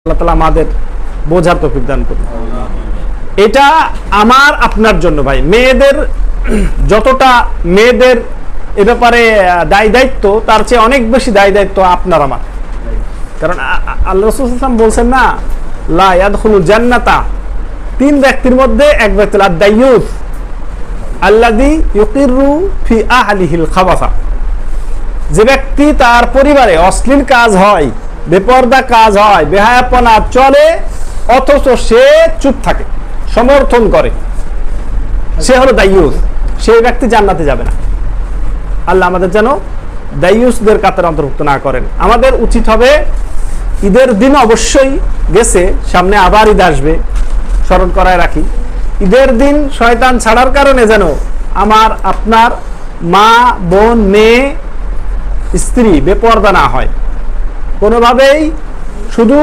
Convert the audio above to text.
আল্লাহ তাআলা আমাদের বোঝার তৌফিক দান করুন। এটা আমার আপনার জন্য ভাই, মেয়েদের যতটা মেয়েদের এ ব্যাপারে দায় দায়িত্ব, তার চেয়ে অনেক বেশি দায় দায়িত্ব আপনার আমার। কারণ আল্লাহ রাসূল সাল্লাল্লাহু আলাইহি ওয়াসাল্লাম বলছেন না, লা ইয়াদখুলুল জান্নাতা, তিন ব্যক্তির মধ্যে এক ব্যক্তি আদ-দায়্যুস আল্লাযী ইউকিরু ফি আহলিহিল খাবাসা, যে ব্যক্তি তার পরিবারে অশ্লীল কাজ হয়, বেপরদা কাজ হয়, বেহায়াপনা চলে, অথচ সে চুপ থাকে, সমর্থন করে, সে হলো দায়্যুস। সেই ব্যক্তি জান্নাতে যাবে না। আল্লাহ আমাদের যেন দায়্যুসদের কাতারে অন্তর্ভুক্ত না করেন। আমাদের উচিত হবে, ঈদের দিন অবশ্যই গেছে, সামনে আবার ঈদ আসবে, স্মরণ করায় রাখি, ঈদের দিন শয়তান ছাড়ার কারণে যেন আমার আপনার মা, বোন, মেয়ে, স্ত্রী বেপরদা না হয় কোনোভাবেই। শুধু